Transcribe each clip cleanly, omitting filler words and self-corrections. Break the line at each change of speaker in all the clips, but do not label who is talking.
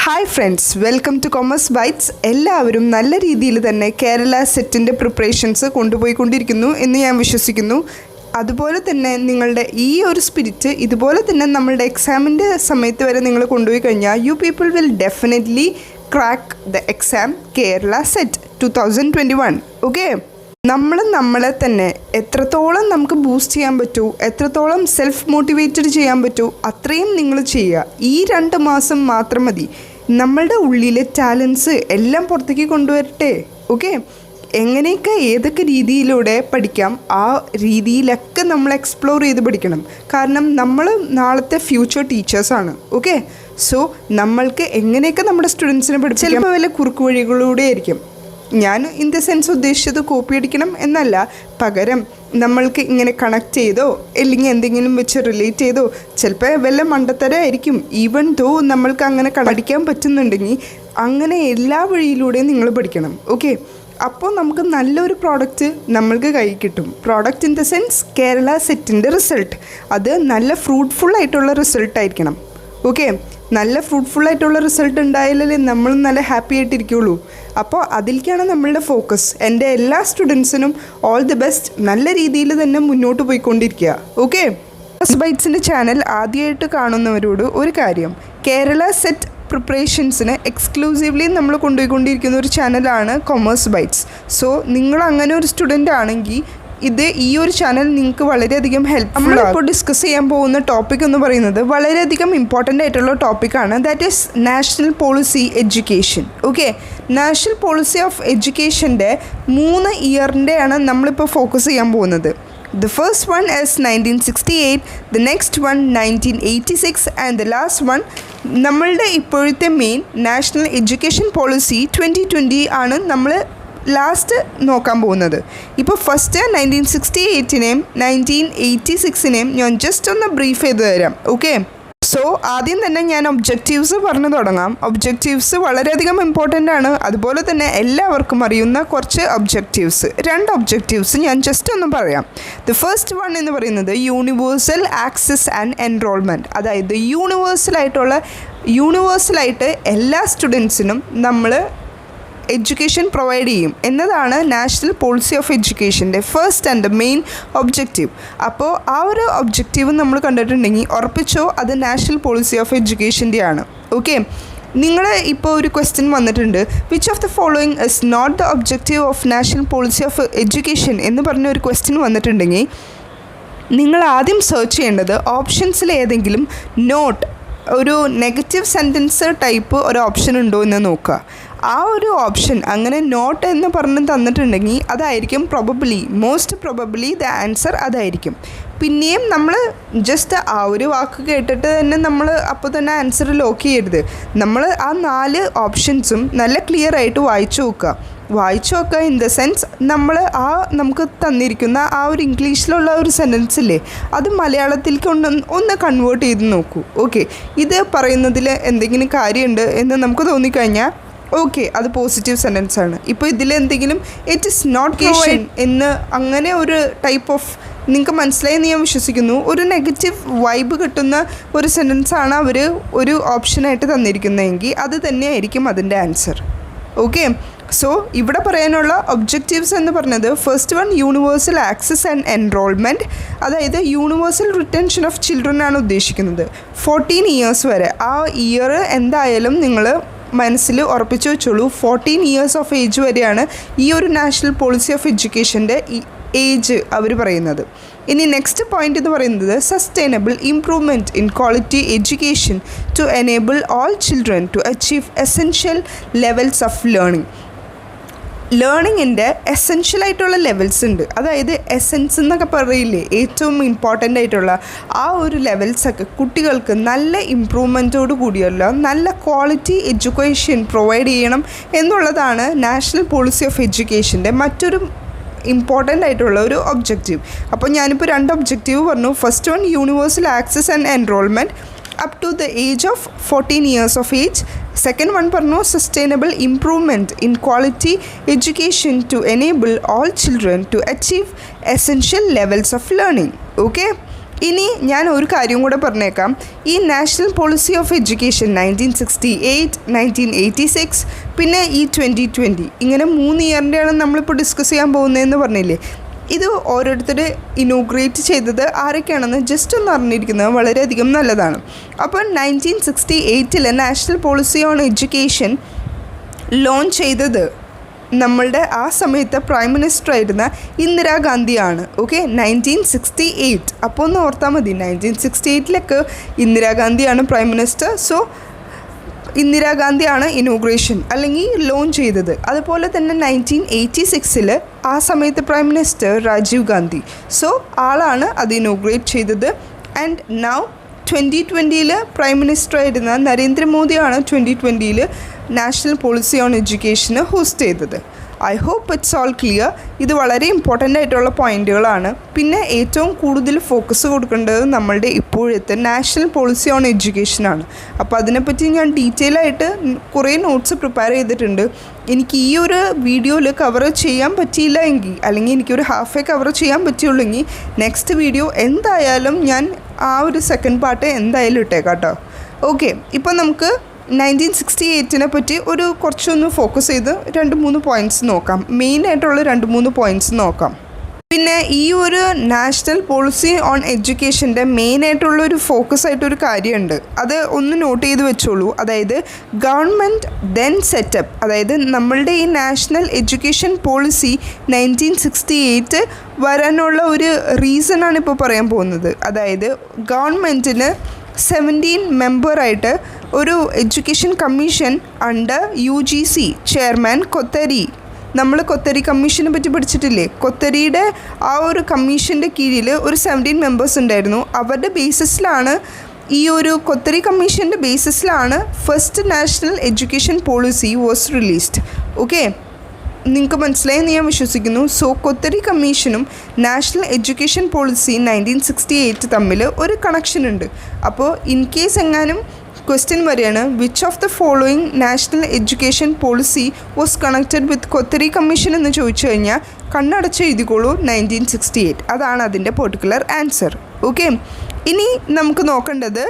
Hi friends, welcome to commerce bytes. എല്ലാവരും നല്ല രീതിയിൽ തന്നെ കേരള സെറ്റിൻ്റെ പ്രിപ്പറേഷൻസ് കൊണ്ടുപോയിക്കൊണ്ടിരിക്കുന്നു എന്ന് ഞാൻ വിശ്വസിക്കുന്നു. അതുപോലെ തന്നെ നിങ്ങളുടെ ഈ ഒരു സ്പിരിറ്റ് ഇതുപോലെ തന്നെ നമ്മളുടെ എക്സാമിൻ്റെ സമയത്ത് വരെ നിങ്ങൾ കൊണ്ടുപോയി കഴിഞ്ഞാൽ you people will definitely crack the exam Kerala set 2021. Okay, നമ്മളെ തന്നെ എത്രത്തോളം നമുക്ക് ബൂസ്റ്റ് ചെയ്യാൻ പറ്റൂ, എത്രത്തോളം സെൽഫ് മോട്ടിവേറ്റഡ് ചെയ്യാൻ പറ്റൂ, അത്രയും നിങ്ങൾ ചെയ്യുക. ഈ 2 മാസം മാത്രം മതി. നമ്മളുടെ ഉള്ളിലെ ടാലൻസ് എല്ലാം പുറത്തേക്ക് കൊണ്ടുവരട്ടെ. ഓക്കെ, എങ്ങനെയൊക്കെ ഏതൊക്കെ രീതിയിലൂടെ പഠിക്കാം ആ രീതിയിലൊക്കെ നമ്മൾ എക്സ്പ്ലോർ ചെയ്ത് പഠിക്കണം. കാരണം നമ്മൾ നാളത്തെ ഫ്യൂച്ചർ ടീച്ചേഴ്സാണ്. ഓക്കെ, സോ നമ്മൾക്ക് എങ്ങനെയൊക്കെ നമ്മുടെ സ്റ്റുഡൻസിനെ പഠിപ്പിക്കാം. ചിലപ്പോൾ വല്ല കുറുക്കു വഴികളിലൂടെ ആയിരിക്കും. ഞാൻ ഇൻ ദ സെൻസ് ഉദ്ദേശിച്ചത് കോപ്പി അടിക്കണം എന്നല്ല, പകരം നമ്മൾക്ക് ഇങ്ങനെ കണക്ട് ചെയ്തോ അല്ലെങ്കിൽ എന്തെങ്കിലും വെച്ച് റിലേറ്റ് ചെയ്തോ, ചിലപ്പോൾ വല്ല മണ്ടത്തരമായിരിക്കും. ഈവൻ ദോ നമ്മൾക്ക് അങ്ങനെ പഠിക്കാൻ പറ്റുന്നുണ്ടെങ്കിൽ അങ്ങനെ എല്ലാ വഴിയിലൂടെയും നിങ്ങൾ പഠിക്കണം. ഓക്കെ, അപ്പോൾ നമുക്ക് നല്ലൊരു പ്രോഡക്റ്റ് നമ്മൾക്ക് കയ്യിൽ കിട്ടും. Product in the sense Kerala സെറ്റിൻ്റെ റിസൾട്ട്, അത് നല്ല ഫ്രൂട്ട്ഫുള്ളായിട്ടുള്ള റിസൾട്ടായിരിക്കണം. ഓക്കെ, നല്ല ഫ്രൂട്ട്ഫുള്ളായിട്ടുള്ള റിസൾട്ട് ഉണ്ടായാലേ നമ്മൾ നല്ല ഹാപ്പി ആയിട്ടിരിക്കുകയുള്ളൂ. അപ്പോൾ അതിലേക്കാണ് നമ്മളുടെ ഫോക്കസ്. എൻ്റെ എല്ലാ സ്റ്റുഡൻസിനും ഓൾ ദി ബെസ്റ്റ്. നല്ല രീതിയിൽ തന്നെ മുന്നോട്ട് പോയിക്കൊണ്ടിരിക്കുക. ഓക്കെ, കൊമേഴ്സ് ബൈറ്റ്സിൻ്റെ ചാനൽ ആദ്യമായിട്ട് കാണുന്നവരോട് ഒരു കാര്യം, കേരള സെറ്റ് പ്രിപ്പറേഷൻസിന് എക്സ്ക്ലൂസീവ്ലി നമ്മൾ കൊണ്ടുപോയിക്കൊണ്ടിരിക്കുന്ന ഒരു ചാനലാണ് കൊമേഴ്സ് ബൈറ്റ്സ്. സോ നിങ്ങൾ അങ്ങനെ ഒരു സ്റ്റുഡൻ്റ് ആണെങ്കിൽ ഈ ഒരു ചാനൽ നിങ്ങൾക്ക് വളരെയധികം ഹെൽപ്ഫുൾ. നമ്മളിപ്പോൾ ഡിസ്കസ് ചെയ്യാൻ പോകുന്ന ടോപ്പിക് എന്ന് പറയുന്നത് വളരെയധികം ഇമ്പോർട്ടൻ്റ് ആയിട്ടുള്ള ടോപ്പിക്കാണ്. That is national policy education. Okay, national policy of എഡ്യൂക്കേഷൻ്റെ 3 ഇയറിൻ്റെയാണ് നമ്മളിപ്പോൾ ഫോക്കസ് ചെയ്യാൻ പോകുന്നത്. The first one is 1968, the next one 1986 and the last one നമ്മളുടെ ഇപ്പോഴത്തെ മെയിൻ നാഷണൽ എഡ്യൂക്കേഷൻ പോളിസി 2020 ആണ് നമ്മൾ ലാസ്റ്റ് നോക്കാൻ പോകുന്നത്. ഇപ്പോൾ ഫസ്റ്റ് 1968നെയും 1986നെയും ഞാൻ ജസ്റ്റ് ഒന്ന് ബ്രീഫ് ചെയ്ത് തരാം. ഓക്കെ, സോ ആദ്യം തന്നെ ഞാൻ ഒബ്ജക്റ്റീവ്സ് പറഞ്ഞു തുടങ്ങാം. ഒബ്ജക്റ്റീവ്സ് വളരെയധികം ഇമ്പോർട്ടൻ്റ് ആണ്. അതുപോലെ തന്നെ എല്ലാവർക്കും അറിയുന്ന കുറച്ച് ഒബ്ജക്റ്റീവ്സ്, 2 ഒബ്ജക്റ്റീവ്സ് ഞാൻ ജസ്റ്റ് ഒന്ന് പറയാം. ദി ഫസ്റ്റ് വൺ എന്ന് പറയുന്നത് യൂണിവേഴ്സൽ ആക്സസ് ആൻഡ് എൻറോൾമെൻറ്റ്. അതായത് യൂണിവേഴ്സലായിട്ട് എല്ലാ സ്റ്റുഡൻസിനും നമ്മൾ എഡ്യൂക്കേഷൻ പ്രൊവൈഡ് ചെയ്യും എന്നതാണ് നാഷണൽ പോളിസി ഓഫ് എഡ്യൂക്കേഷൻ്റെ ഫസ്റ്റ് ആൻഡ് മെയിൻ ഒബ്ജക്റ്റീവ്. അപ്പോൾ ആ ഒരു ഒബ്ജക്റ്റീവ് നമ്മൾ കണ്ടിട്ടുണ്ടെങ്കിൽ ഉറപ്പിച്ചോ അത് നാഷണൽ പോളിസി ഓഫ് എഡ്യൂക്കേഷൻ്റെ ആണ്. ഓക്കെ, നിങ്ങൾ ഇപ്പോൾ ഒരു ക്വസ്റ്റ്യൻ വന്നിട്ടുണ്ട്, which of the following is not the objective of national policy of education എന്ന് പറഞ്ഞ ഒരു ക്വസ്റ്റ്യൻ വന്നിട്ടുണ്ടെങ്കിൽ നിങ്ങൾ ആദ്യം സെർച്ച് ചെയ്യേണ്ടത് ഓപ്ഷൻസിൽ ഏതെങ്കിലും നോട്ട്, ഒരു നെഗറ്റീവ് സെൻറ്റൻസ് ടൈപ്പ് ഒരു ഓപ്ഷൻ ഉണ്ടോ എന്ന് നോക്കുക. ആ ഒരു ഓപ്ഷൻ അങ്ങനെ നോട്ട് എന്ന് പറഞ്ഞ് തന്നിട്ടുണ്ടെങ്കിൽ അതായിരിക്കും മോസ്റ്റ് പ്രോബബ്ലി ദ ആൻസർ അതായിരിക്കും. പിന്നെയും നമ്മൾ ജസ്റ്റ് ആ ഒരു വാക്ക് കേട്ടിട്ട് തന്നെ നമ്മൾ അപ്പോൾ തന്നെ ആൻസർ ലോക്ക് ചെയ്യരുത്. നമ്മൾ ആ 4 ഓപ്ഷൻസും നല്ല ക്ലിയർ ആയിട്ട് വായിച്ചു നോക്കുക. ഇൻ ദ സെൻസ് നമ്മൾ നമുക്ക് തന്നിരിക്കുന്ന ആ ഒരു ഇംഗ്ലീഷിലുള്ള ഒരു സെൻറ്റൻസ് ഇല്ലേ, അത് മലയാളത്തിലേക്ക് ഒന്ന് കൺവേർട്ട് ചെയ്ത് നോക്കൂ. ഓക്കെ, ഇത് പറയുന്നതിൽ എന്തെങ്കിലും കാര്യമുണ്ട് എന്ന് നമുക്ക് തോന്നിക്കഴിഞ്ഞാൽ ഓക്കെ, അത് പോസിറ്റീവ് സെൻറ്റൻസ് ആണ്. ഇപ്പോൾ ഇതിൽ എന്തെങ്കിലും ഇറ്റ് ഇസ് നോട്ട് കേഷൻ എന്ന് അങ്ങനെ ഒരു ടൈപ്പ് ഓഫ് നിങ്ങൾക്ക് മനസ്സിലായെന്ന് ഞാൻ വിശ്വസിക്കുന്നു. ഒരു നെഗറ്റീവ് വൈബ് കിട്ടുന്ന ഒരു സെൻറ്റൻസാണ് അവർ ഒരു ഓപ്ഷനായിട്ട് തന്നിരിക്കുന്നതെങ്കിൽ അത് തന്നെയായിരിക്കും അതിൻ്റെ ആൻസർ. ഓക്കെ, സോ ഇവിടെ പറയാനുള്ള ഒബ്ജക്റ്റീവ്സ് എന്ന് പറഞ്ഞത് first one universal access and enrolment. അതായത് യൂണിവേഴ്സൽ റിട്ടൻഷൻ ഓഫ് ചിൽഡ്രൻ ആണ് ഉദ്ദേശിക്കുന്നത്. 14 ഇയേഴ്സ് വരെ. ആ ഇയർ എന്തായാലും നിങ്ങൾ മനസ്സിൽ ഉറപ്പിച്ചു വെച്ചോളൂ. 14 ഇയേഴ്സ് ഓഫ് ഏജ് വരെയാണ് ഈ ഒരു നാഷണൽ പോളിസി ഓഫ് എഡ്യൂക്കേഷൻ്റെ ഏജ് അവർ പറയുന്നത്. ഇനി നെക്സ്റ്റ് പോയിൻ്റ് എന്ന് പറയുന്നത് sustainable improvement in quality education to enable all children to achieve essential levels of ലേണിങ്ങിൻ്റെ എസെൻഷ്യലായിട്ടുള്ള ലെവൽസ് ഉണ്ട്. അതായത് എസെൻസ് എന്നൊക്കെ പറയില്ലേ, ഏറ്റവും ഇമ്പോർട്ടൻ്റ് ആയിട്ടുള്ള ആ ഒരു ലെവൽസൊക്കെ കുട്ടികൾക്ക് നല്ല ഇമ്പ്രൂവ്മെൻറ്റോട് കൂടിയല്ല നല്ല ക്വാളിറ്റി എഡ്യൂക്കേഷൻ പ്രൊവൈഡ് ചെയ്യണം എന്നുള്ളതാണ് നാഷണൽ പോളിസി ഓഫ് എഡ്യൂക്കേഷൻ്റെ മറ്റൊരു ഇമ്പോർട്ടൻ്റ് ആയിട്ടുള്ള ഒരു ഒബ്ജക്റ്റീവ്. അപ്പോൾ ഞാനിപ്പോൾ 2 ഒബ്ജക്റ്റീവ് പറഞ്ഞു. First one universal access and enrolment up to the age of 14 years of age. Second one പറഞ്ഞു sustainable improvement in quality education to enable all children to achieve essential levels of learning. Okay, ഇനി ഞാൻ ഒരു കാര്യം കൂടെ പറഞ്ഞേക്കാം. ഈ national policy of education 1968, 1986 പിന്നെ ഈ 2020 ഇങ്ങനെ 3 ഇയറിൻ്റെയാണ് നമ്മളിപ്പോൾ ഡിസ്കസ് ചെയ്യാൻ പോകുന്നതെന്ന് പറഞ്ഞില്ലേ. ഇത് ഓരോരുത്തർ ഇനോഗ്രേറ്റ് ചെയ്തത് ആരൊക്കെയാണെന്ന് ജസ്റ്റ് ഒന്ന് അറിഞ്ഞിരിക്കുന്നത് വളരെയധികം നല്ലതാണ്. അപ്പോൾ 1968 national policy on education launch ചെയ്തത് നമ്മളുടെ ആ സമയത്ത് പ്രൈം മിനിസ്റ്റർ ആയിരുന്ന ഇന്ദിരാഗാന്ധിയാണ്. ഓക്കെ, 1968. അപ്പോൾ ഒന്ന് ഓർത്താൽ മതി, 1968 ഇന്ദിരാഗാന്ധിയാണ് പ്രൈം മിനിസ്റ്റർ. സോ ഇന്ദിരാഗാന്ധിയാണ് ഇനോഗ്രേഷൻ അല്ലെങ്കിൽ ലോഞ്ച് ചെയ്തത്. അതുപോലെ തന്നെ 1986 ആ സമയത്ത് prime minister Rajiv Gandhi. So ആളാണ് അത് ഇനോഗ്രേറ്റ് ചെയ്തത്. ആൻഡ് നൗ 2020 പ്രൈം മിനിസ്റ്റർ ആയിരുന്ന നരേന്ദ്രമോദിയാണ് 2020 നാഷണൽ പോളിസി ഓൺ എഡ്യൂക്കേഷന് ഹോസ്റ്റ് ചെയ്തത്. I hope it's all clear. ഇത് വളരെ ഇമ്പോർട്ടൻ്റ് ആയിട്ടുള്ള പോയിൻറ്റുകളാണ്. പിന്നെ ഏറ്റവും കൂടുതൽ ഫോക്കസ് കൊടുക്കേണ്ടത് നമ്മളുടെ ഇപ്പോഴത്തെ നാഷണൽ പോളിസി ഓൺ എഡ്യൂക്കേഷനാണ്. അപ്പോൾ അതിനെപ്പറ്റി ഞാൻ ഡീറ്റെയിൽ ആയിട്ട് കുറേ നോട്ട്സ് പ്രിപ്പയർ ചെയ്തിട്ടുണ്ട്. എനിക്ക് ഈ ഒരു വീഡിയോയിൽ കവർ ചെയ്യാൻ പറ്റിയില്ല എങ്കിൽ, അല്ലെങ്കിൽ എനിക്കൊരു ഹാഫേ കവർ ചെയ്യാൻ പറ്റുള്ളെങ്കിൽ നെക്സ്റ്റ് വീഡിയോ എന്തായാലും ഞാൻ ആ ഒരു സെക്കൻഡ് പാർട്ട് എന്തായാലും ഇട്ടേക്കാം കേട്ടോ. ഓക്കെ, ഇപ്പം നമുക്ക് 1968 പറ്റി കുറച്ചൊന്ന് ഫോക്കസ് ചെയ്ത് 2-3 പോയിൻറ്റ്സ് നോക്കാം. മെയിനായിട്ടുള്ള 2-3 പോയിൻറ്റ്സ് നോക്കാം. പിന്നെ ഈ ഒരു നാഷണൽ പോളിസി ഓൺ എഡ്യൂക്കേഷൻ്റെ മെയിനായിട്ടുള്ളൊരു ഫോക്കസ് ആയിട്ടൊരു കാര്യമുണ്ട്. അത് ഒന്ന് നോട്ട് ചെയ്ത് വെച്ചോളൂ. അതായത് ഗവൺമെൻറ് ദെൻ സെറ്റപ്പ്, അതായത് നമ്മളുടെ ഈ നാഷണൽ എഡ്യൂക്കേഷൻ പോളിസി 1968 വരാനുള്ള ഒരു റീസണാണ് ഇപ്പോൾ പറയാൻ പോകുന്നത്. അതായത് ഗവൺമെൻറ്റിന് 17 മെമ്പറായിട്ട് ഒരു education commission under UGC chairman Kothari, നമ്മൾ കൊത്തരി കമ്മീഷനെ പറ്റി പഠിച്ചിട്ടില്ലേ. കൊത്തരിയുടെ ആ ഒരു കമ്മീഷൻ്റെ കീഴിൽ ഒരു 17 മെമ്പേഴ്സ് ഉണ്ടായിരുന്നു. അവരുടെ ബേസിസിലാണ്, ഈ ഒരു കൊത്തരി കമ്മീഷൻ്റെ ബേസിസിലാണ് first national education policy was released. Okay, നിങ്ങൾക്ക് മനസ്സിലായെന്ന് ഞാൻ വിശ്വസിക്കുന്നു. സോ കൊത്തരി കമ്മീഷനും നാഷണൽ എഡ്യൂക്കേഷൻ പോളിസി 1968 തമ്മിൽ ഒരു കണക്ഷൻ ഉണ്ട്. അപ്പോൾ ഇൻ കേസ് എങ്ങാനും ക്വസ്റ്റ്യൻ വരികയാണ്, which of the following national education policy was connected with Kothari commission എന്ന് ചോദിച്ചു കഴിഞ്ഞാൽ കണ്ണടച്ച് എഴുതിക്കോളൂ 1968. അതാണ് അതിൻ്റെ പെർട്ടിക്കുലർ ആൻസർ. ഓക്കെ, ഇനി നമുക്ക് നോക്കേണ്ടത്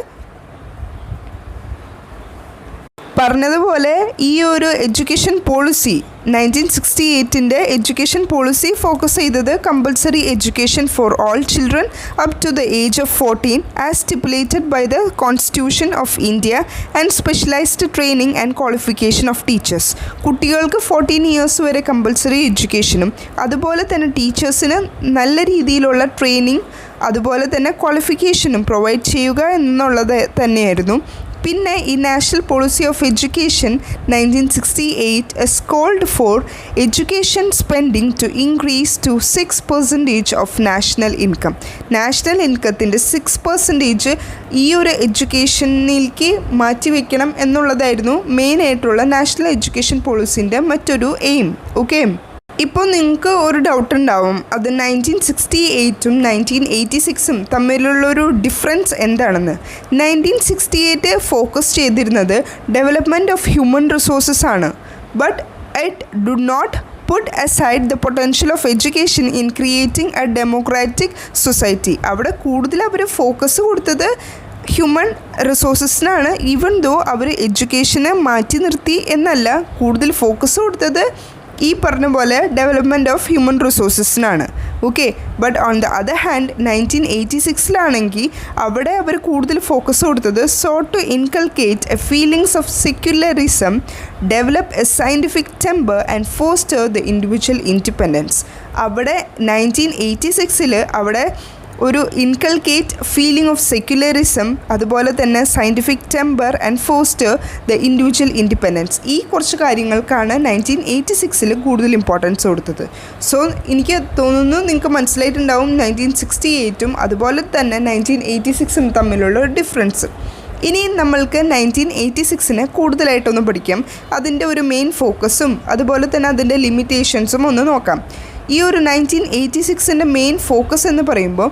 പറഞ്ഞതുപോലെ ഈ ഒരു education policy 1968 education policy focus ചെയ്തത് compulsory education for all children up to the age of 14 as stipulated by the constitution of India and specialised training and qualification of teachers. കുട്ടികൾക്ക് 14 years വരെ compulsory എഡ്യൂക്കേഷനും അതുപോലെ തന്നെ ടീച്ചേഴ്സിന് നല്ല രീതിയിലുള്ള training അതുപോലെ തന്നെ ക്വാളിഫിക്കേഷനും പ്രൊവൈഡ് ചെയ്യുക എന്നുള്ളത് തന്നെയായിരുന്നു. പിന്നെ ഈ national policy of education 1968 is called for education spending to increase to 6% of national income. National ഇൻകത്തിൻ്റെ 6% ഈ ഒരു എഡ്യൂക്കേഷനിലേക്ക് മാറ്റിവെക്കണം എന്നുള്ളതായിരുന്നു മെയിനായിട്ടുള്ള നാഷണൽ എഡ്യൂക്കേഷൻ പോളിസിൻ്റെ മറ്റൊരു എയിം. ഓക്കെ, ഇപ്പോൾ നിങ്ങൾക്ക് ഒരു ഡൗട്ട് ഉണ്ടാവും, അത് 1968 1986 തമ്മിലുള്ളൊരു ഡിഫറൻസ് എന്താണെന്ന്. 1968 ഫോക്കസ് ചെയ്തിരുന്നത് ഡെവലപ്മെൻറ്റ് ഓഫ് ഹ്യൂമൻ റിസോഴ്സസ് ആണ്. But it do not put aside the potential of education in creating a democratic society. അവിടെ കൂടുതൽ അവർ ഫോക്കസ് കൊടുത്തത് ഹ്യൂമൻ റിസോഴ്സസിനാണ്. ഈവൻ ദോ അവർ എഡ്യൂക്കേഷനെ മാറ്റി നിർത്തി എന്നല്ല, കൂടുതൽ ഫോക്കസ് കൊടുത്തത് ഈ പറഞ്ഞ പോലെ ഡെവലപ്മെൻറ്റ് ഓഫ് ഹ്യൂമൻ റിസോഴ്സസിനാണ്. Okay, but on the other hand 1986 അവിടെ അവർ കൂടുതൽ ഫോക്കസ് കൊടുത്തത് sought to inculcate a feelings of secularism, develop a scientific temper and foster the individual independence. അവിടെ 1986 അവിടെ ഒരു ഇൻകൾക്കേറ്റ് ഫീലിംഗ് ഓഫ് സെക്യുലറിസം അതുപോലെ തന്നെ scientific temper and foster the individual independence. ഈ കുറച്ച് കാര്യങ്ങൾക്കാണ് 1986 കൂടുതൽ ഇമ്പോർട്ടൻസ് കൊടുത്തത്. സോ എനിക്ക് തോന്നുന്നു നിങ്ങൾക്ക് മനസ്സിലായിട്ടുണ്ടാവും 1968 അതുപോലെ തന്നെ 1986 തമ്മിലുള്ള ഒരു ഡിഫറൻസ്. ഇനി നമ്മൾക്ക് 1986 കൂടുതലായിട്ടൊന്ന് പഠിക്കാം. അതിൻ്റെ ഒരു മെയിൻ ഫോക്കസും അതുപോലെ തന്നെ അതിൻ്റെ ലിമിറ്റേഷൻസും ഒന്ന് നോക്കാം. ഈ ഒരു 1986 മെയിൻ ഫോക്കസ് എന്ന് പറയുമ്പോൾ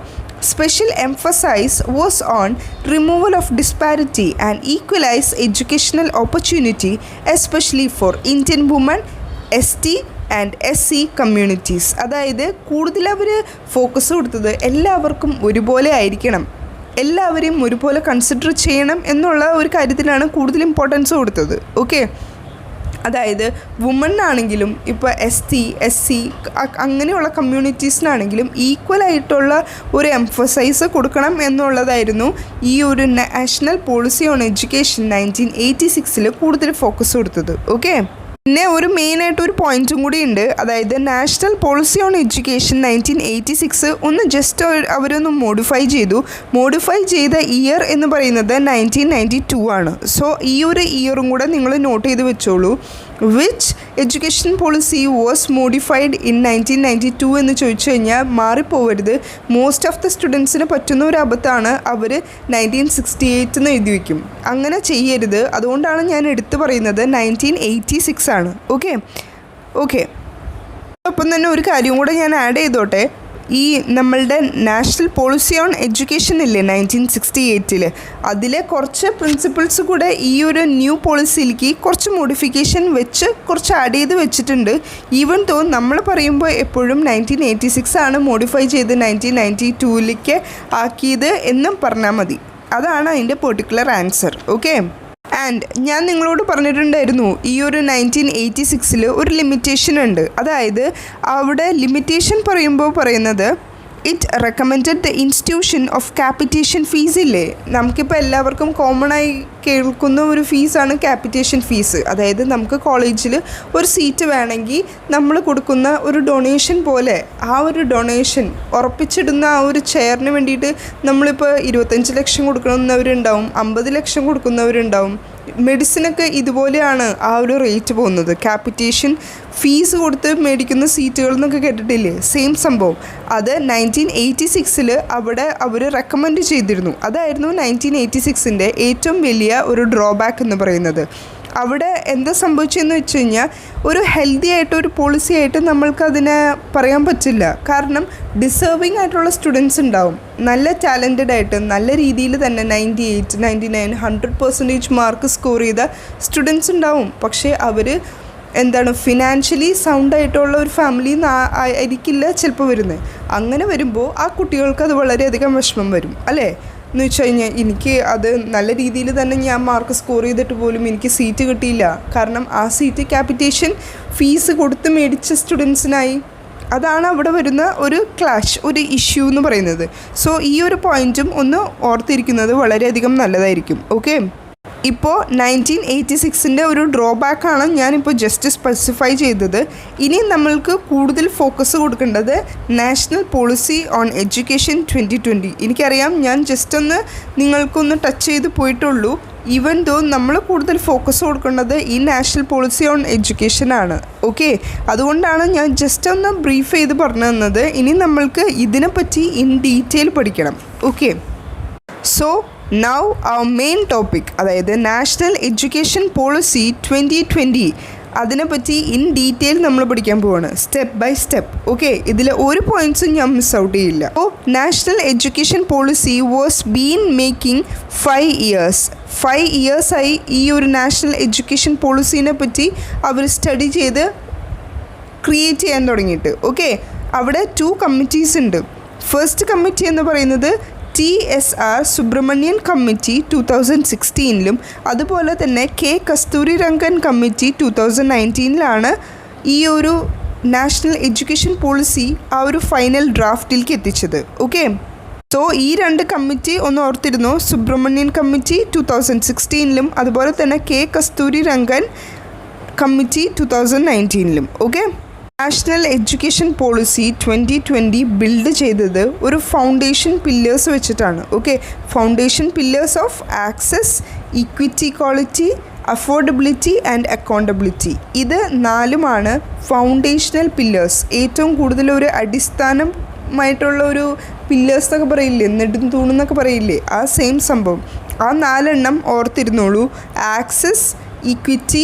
special emphasize was on removal of disparity and equalize educational opportunity especially for Indian woman, ST and SC communities. അതായത് കൂടുതൽ അവർ ഫോക്കസ് കൊടുത്തത് എല്ലാവർക്കും ഒരുപോലെ ആയിരിക്കണം, എല്ലാവരെയും ഒരുപോലെ കൺസിഡർ ചെയ്യണം എന്നുള്ള ഒരു കാര്യത്തിലാണ് കൂടുതൽ ഇമ്പോർട്ടൻസ് കൊടുത്തത്. ഓക്കെ, അതായത് വുമൺ ആണെങ്കിലും ഇപ്പോൾ SC അങ്ങനെയുള്ള കമ്മ്യൂണിറ്റീസിനാണെങ്കിലും ഈക്വലായിട്ടുള്ള ഒരു എംഫസൈസ് കൊടുക്കണം എന്നുള്ളതായിരുന്നു ഈ ഒരു നാഷണൽ പോളിസി ഓൺ എഡ്യൂക്കേഷൻ 1986 കൂടുതൽ ഫോക്കസ് കൊടുത്തത്. ഓക്കെ, പിന്നെ ഒരു മെയിനായിട്ടൊരു പോയിൻറ്റും കൂടി ഉണ്ട്. അതായത് നാഷണൽ പോളിസി ഓൺ എഡ്യൂക്കേഷൻ 1986 ഒന്ന് ജസ്റ്റ് അവരൊന്ന് മോഡിഫൈ ചെയ്ത ഇയർ എന്ന് പറയുന്നത് 1992 ആണ്. സോ ഈ ഒരു ഇയറും കൂടെ നിങ്ങൾ നോട്ട് ചെയ്ത് വെച്ചോളൂ. Which education policy was modified in 1992 എന്ന് ചോദിച്ചു കഴിഞ്ഞാൽ മാറിപ്പോവരുത്. മോസ്റ്റ് ഓഫ് ദ സ്റ്റുഡൻസിന് പറ്റുന്ന ഒരു അബദ്ധമാണ് അവർ 1968 എന്ന് എഴുതി വയ്ക്കും. അങ്ങനെ ചെയ്യരുത്. അതുകൊണ്ടാണ് ഞാൻ എടുത്തു പറയുന്നത് 1986 ആണ്. ഓക്കെ. ഒപ്പം തന്നെ ഒരു കാര്യം കൂടെ ഞാൻ ആഡ് ചെയ്തോട്ടെ. ഈ നമ്മളുടെ നാഷണൽ പോളിസി ഓൺ എഡ്യൂക്കേഷൻ ഇല്ലേ 1968 അതിലെ കുറച്ച് പ്രിൻസിപ്പിൾസ് കൂടെ ഈ ഒരു ന്യൂ പോളിസിയിലേക്ക് കുറച്ച് മോഡിഫിക്കേഷൻ വെച്ച് കുറച്ച് ആഡ് ചെയ്ത് വെച്ചിട്ടുണ്ട്. ഈവൻ തോ നമ്മൾ പറയുമ്പോൾ എപ്പോഴും 1986 ആണ് മോഡിഫൈ ചെയ്ത് 1992 ആക്കിയത് എന്നും പറഞ്ഞാൽ മതി. അതാണ് അതിൻ്റെ പെർട്ടിക്കുലർ ആൻസർ. ഓക്കെ, ആൻഡ് ഞാൻ നിങ്ങളോട് പറഞ്ഞിട്ടുണ്ടായിരുന്നു ഈ ഒരു 1986 ഒരു ലിമിറ്റേഷൻ ഉണ്ട്. അതായത് അവിടെ ലിമിറ്റേഷൻ പറയുന്നത് it recommended the institution of capitation fees ഇല്ലേ, നമുക്കിപ്പോൾ എല്ലാവർക്കും കോമൺ ആയി കേൾക്കുന്ന ഒരു ഫീസാണ് ക്യാപിറ്റേഷൻ ഫീസ്. അതായത് നമുക്ക് കോളേജിൽ ഒരു സീറ്റ് വേണമെങ്കിൽ നമ്മൾ കൊടുക്കുന്ന ഒരു ഡൊണേഷൻ പോലെ ആ ഒരു ഡൊണേഷൻ ഉറപ്പിച്ചിടുന്ന ആ ഒരു ചെയറിന് വേണ്ടിയിട്ട് നമ്മളിപ്പോൾ 25 ലക്ഷം കൊടുക്കുന്നവരുണ്ടാവും, 50 ലക്ഷം കൊടുക്കുന്നവരുണ്ടാവും. മെഡിസിനൊക്കെ ഇതുപോലെയാണ് ആ ഒരു റേറ്റ് പോകുന്നത്. ക്യാപിറ്റേഷൻ ഫീസ് കൊടുത്ത് മേടിക്കുന്ന സീറ്റുകൾ എന്നൊക്കെ കേട്ടിട്ടില്ലേ, സെയിം സംഭവം. അത് 1986 അവിടെ അവർ റെക്കമെൻഡ് ചെയ്തിരുന്നു. അതായിരുന്നു 1986 ഏറ്റവും വലിയ ഒരു ഡ്രോബാക്ക് എന്ന് പറയുന്നത്. അവിടെ എന്താ സംഭവിച്ചതെന്ന് വെച്ച് കഴിഞ്ഞാൽ ഒരു ഹെൽത്തി ആയിട്ടൊരു പോളിസി ആയിട്ട് നമ്മൾക്കതിനെ പറയാൻ പറ്റില്ല. കാരണം ഡിസേർവിങ് ആയിട്ടുള്ള സ്റ്റുഡൻസ് ഉണ്ടാവും, നല്ല ടാലൻറ്റഡ് ആയിട്ട് നല്ല രീതിയിൽ തന്നെ 98, 99, 100% മാർക്ക് സ്കോർ ചെയ്ത സ്റ്റുഡൻസ് ഉണ്ടാവും. പക്ഷേ അവർ ഫിനാൻഷ്യലി സൗണ്ട് ആയിട്ടുള്ള ഒരു ഫാമിലിയിൽ നിന്ന് ആയിരിക്കില്ല ചിലപ്പോൾ വരുന്നത്. അങ്ങനെ വരുമ്പോൾ ആ കുട്ടികൾക്ക് അത് വളരെയധികം വിഷമം വരും അല്ലേ എന്ന് വെച്ച് കഴിഞ്ഞാൽ എനിക്ക് അത് നല്ല രീതിയിൽ തന്നെ ഞാൻ മാർക്ക് സ്കോർ ചെയ്തിട്ട് പോലും എനിക്ക് സീറ്റ് കിട്ടിയില്ല. കാരണം ആ സീറ്റ് ക്യാപിറ്റേഷൻ ഫീസ് കൊടുത്ത് മേടിച്ച സ്റ്റുഡൻസിനായി. അതാണ് അവിടെ വരുന്ന ഒരു ക്ലാഷ്, ഒരു ഇഷ്യൂ എന്ന് പറയുന്നത്. സോ ഈ ഒരു പോയിൻറ്റും ഒന്ന് ഓർത്തിരിക്കുന്നത് വളരെയധികം നല്ലതായിരിക്കും. ഓക്കെ, ഇപ്പോൾ 1986 ഒരു ഡ്രോബാക്കാണ് ഞാനിപ്പോൾ ജസ്റ്റ് സ്പെസിഫൈ ചെയ്തത്. ഇനി നമ്മൾക്ക് കൂടുതൽ ഫോക്കസ് കൊടുക്കേണ്ടത് നാഷണൽ പോളിസി ഓൺ എഡ്യൂക്കേഷൻ 2020. എനിക്കറിയാം ഞാൻ ജസ്റ്റ് ഒന്ന് നിങ്ങൾക്കൊന്ന് ടച്ച് ചെയ്ത് പോയിട്ടുള്ളൂ. ഈവൻ ദോ നമ്മൾ കൂടുതൽ ഫോക്കസ് കൊടുക്കേണ്ടത് ഈ നാഷണൽ പോളിസി ഓൺ എഡ്യൂക്കേഷനാണ്. ഓക്കെ, അതുകൊണ്ടാണ് ഞാൻ ജസ്റ്റ് ഒന്ന് ബ്രീഫ് ചെയ്ത് പറഞ്ഞു തന്നത്. ഇനി നമ്മൾക്ക് ഇതിനെപ്പറ്റി ഇൻ ഡീറ്റെയിൽ പഠിക്കണം. ഓക്കെ, സോ നൗ അവർ മെയിൻ ടോപ്പിക്, അതായത് നാഷണൽ എഡ്യൂക്കേഷൻ പോളിസി 2020, അതിനെപ്പറ്റി ഇൻ ഡീറ്റെയിൽ നമ്മൾ പഠിക്കാൻ പോവാണ്, സ്റ്റെപ്പ് ബൈ സ്റ്റെപ്പ്. ഓക്കെ, ഇതിൽ ഒരു പോയിൻറ്റ്സും ഞാൻ മിസ് ഔട്ട് ചെയ്യില്ല. അപ്പോൾ national education policy was been making 5 ഇയേഴ്സായി ഈ ഒരു നാഷണൽ എഡ്യൂക്കേഷൻ പോളിസീനെ പറ്റി അവർ സ്റ്റഡി ചെയ്ത് ക്രിയേറ്റ് ചെയ്യാൻ തുടങ്ങിയിട്ട്. ഓക്കെ, അവിടെ 2 കമ്മിറ്റീസ് ഉണ്ട്. ഫസ്റ്റ് കമ്മിറ്റി എന്ന് പറയുന്നത് TSR സുബ്രഹ്മണ്യൻ കമ്മിറ്റി 2016 അതുപോലെ തന്നെ K കസ്തൂരി രംഗൻ കമ്മിറ്റി 2019 ഈ ഒരു നാഷണൽ എഡ്യൂക്കേഷൻ പോളിസി ആ ഒരു ഫൈനൽ ഡ്രാഫ്റ്റിലേക്ക് എത്തിച്ചത്. ഓക്കെ, സോ ഈ 2 കമ്മിറ്റി ഒന്ന് ഓർത്തിരുന്നു. സുബ്രഹ്മണ്യൻ കമ്മിറ്റി 2016 അതുപോലെ തന്നെ K Kasturi Rangan committee 2019. Okay, national education policy 2020 build ചെയ്തത് ഒരു ഫൗണ്ടേഷൻ പില്ലേഴ്സ് വെച്ചിട്ടാണ്. Okay, foundation pillars of access, equity, quality, affordability and accountability. ഇത് 4 ഫൗണ്ടേഷണൽ പില്ലേഴ്സ്. ഏറ്റവും കൂടുതൽ ഒരു അടിസ്ഥാനമായിട്ടുള്ള ഒരു പില്ലേഴ്സ് എന്നൊക്കെ പറയില്ലേ, നെടുംതൂണെന്നൊക്കെ പറയില്ലേ, ആ സെയിം സംഭവം. ആ 4 ഓർത്തിരുന്നോളൂ. Access, equity,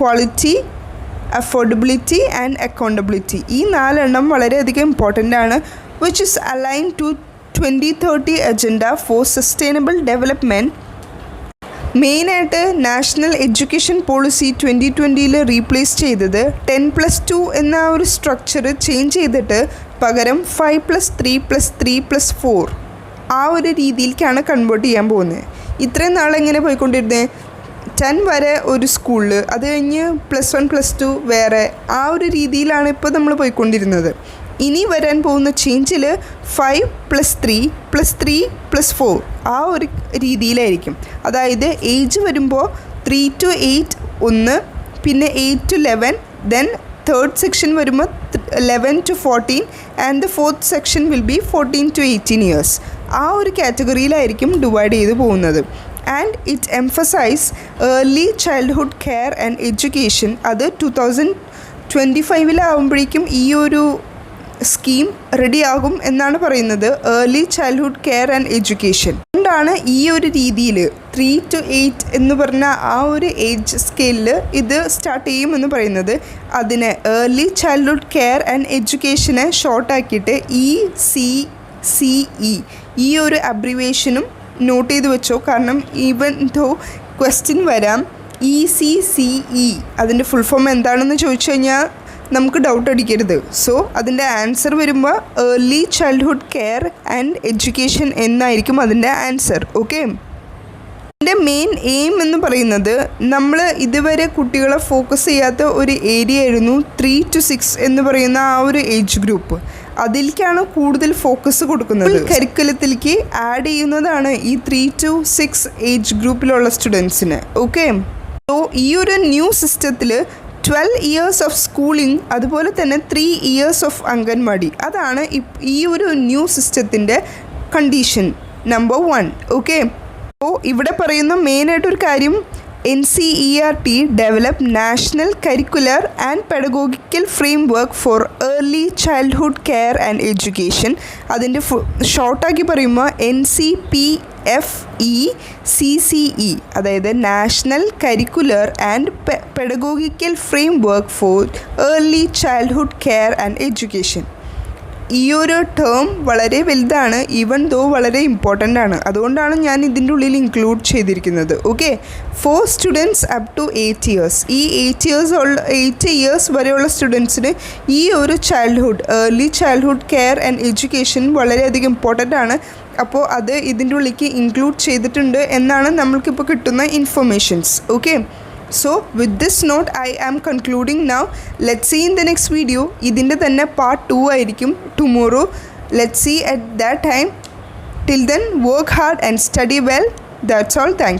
quality, affordability and accountability. ഈ 4 വളരെയധികം ഇമ്പോർട്ടൻ്റ് ആണ്. Which is align to 2030 agenda for sustainable development മെയിനായിട്ട് നാഷണൽ എഡ്യൂക്കേഷൻ പോളിസി 2020 റീപ്ലേസ് ചെയ്തത് 10+2 എന്ന ആ ഒരു സ്ട്രക്ചർ ചേഞ്ച് ചെയ്തിട്ട് പകരം 5+3+3+4 ആ ഒരു രീതിയിലേക്കാണ് കൺവേർട്ട് ചെയ്യാൻ പോകുന്നത്. ഇത്രയും നാളെങ്ങനെ പോയിക്കൊണ്ടിരുന്നത് 10 വരെ ഒരു സ്കൂളിൽ, അത് കഴിഞ്ഞ് +1 +2 വേറെ, ആ ഒരു രീതിയിലാണ് ഇപ്പോൾ നമ്മൾ പോയിക്കൊണ്ടിരുന്നത്. ഇനി വരാൻ പോകുന്ന ചേഞ്ചിൽ 5+3+3+4 ആ ഒരു രീതിയിലായിരിക്കും. അതായത് ഏജ് വരുമ്പോൾ 3 to 8 1, പിന്നെ 8 to 11, ദെൻ തേർഡ് സെക്ഷൻ വരുമ്പോൾ 11 to 14 and the fourth section will be 14 to 18 years. ആ ഒരു കാറ്റഗറിയിലായിരിക്കും ഡിവൈഡ് ചെയ്ത് പോകുന്നത്. And it emphasize early childhood care and education. അത് 2025 ഈ ഒരു സ്കീം റെഡിയാകും എന്നാണ് പറയുന്നത്. Early childhood care and education അതുകൊണ്ടാണ് ഈ ഒരു രീതിയിൽ 3 to 8 എന്ന് പറഞ്ഞ ആ ഒരു ഏജ് സ്കെയിലിൽ ഇത് സ്റ്റാർട്ട് ചെയ്യുമെന്ന് പറയുന്നത്. അതിനെ ഏർലി ചൈൽഡ്ഹുഡ് കെയർ ആൻഡ് എഡ്യൂക്കേഷനെ ഷോർട്ടാക്കിയിട്ട് ECCE ഈ ഒരു അബ്രിവേഷനും നോട്ട് ചെയ്ത് വെച്ചോ. കാരണം ഈവൻ ദോ ക്വസ്റ്റ്യൻ വരാം ECCE അതിൻ്റെ ഫുൾ ഫോം എന്താണെന്ന് ചോദിച്ചു കഴിഞ്ഞാൽ നമുക്ക് ഡൗട്ട് അടിക്കരുത്. സോ അതിൻ്റെ ആൻസർ വരുമ്പോൾ early childhood care and education എന്നായിരിക്കും അതിൻ്റെ ആൻസർ. ഓക്കെ, ഇതിൻ്റെ മെയിൻ എയിം എന്ന് പറയുന്നത് നമ്മൾ ഇതുവരെ കുട്ടികളെ ഫോക്കസ് ചെയ്യാത്ത ഒരു ഏരിയ ആയിരുന്നു 3 to 6 എന്ന് പറയുന്ന ആ ഒരു ഏജ് ഗ്രൂപ്പ്. അതിലേക്കാണ് കൂടുതൽ ഫോക്കസ് കൊടുക്കുന്നത്. കരിക്കുലത്തിലേക്ക് ആഡ് ചെയ്യുന്നതാണ് ഈ 3 to 6 ഏജ് ഗ്രൂപ്പിലുള്ള സ്റ്റുഡൻസിന്. ഓക്കെ, സോ ഈ ഒരു ന്യൂ സിസ്റ്റത്തിൽ 12 ഇയേഴ്സ് ഓഫ് സ്കൂളിംഗ്, അതുപോലെ തന്നെ 3 ഇയേഴ്സ് ഓഫ് അംഗൻവാടി, അതാണ് ഈ ഒരു ന്യൂ സിസ്റ്റത്തിൻ്റെ കണ്ടീഷൻ നമ്പർ 1. ഓക്കെ, അപ്പോൾ ഇവിടെ പറയുന്ന മെയിനായിട്ടൊരു കാര്യം NCERT develop national curricular and pedagogical frame work for early childhood care and education. അതിൻ്റെ ഷോർട്ടാക്കി പറയുമ്പോൾ NCPFECCE, അതായത് national curricular and pedagogical frame work for early childhood care and education. ഈ ഒരു ടേം വളരെ വലുതാണ്, ഈവൻ ദോ വളരെ ഇമ്പോർട്ടൻ്റ് ആണ്. അതുകൊണ്ടാണ് ഞാൻ ഇതിൻ്റെ ഉള്ളിൽ ഇൻക്ലൂഡ് ചെയ്തിരിക്കുന്നത്. Okay, for students up to 8 years. ഈ 8 ഇയേഴ്സ് വരെയുള്ള സ്റ്റുഡൻസിന് ഈ ഒരു early childhood care and education വളരെയധികം ഇമ്പോർട്ടൻ്റ് ആണ്. അപ്പോൾ അത് ഇതിൻ്റെ ഉള്ളിലേക്ക് ഇൻക്ലൂഡ് ചെയ്തിട്ടുണ്ട് എന്നാണ് നമ്മൾക്കിപ്പോൾ കിട്ടുന്ന informations. Okay, so with this note I am concluding now. Let's see in the next video. ഇതിൻ്റെ തന്നെ part 2 ആയിരിക്കും tomorrow. Let's see at that time. Till then, work hard and study well. That's all. Thank you.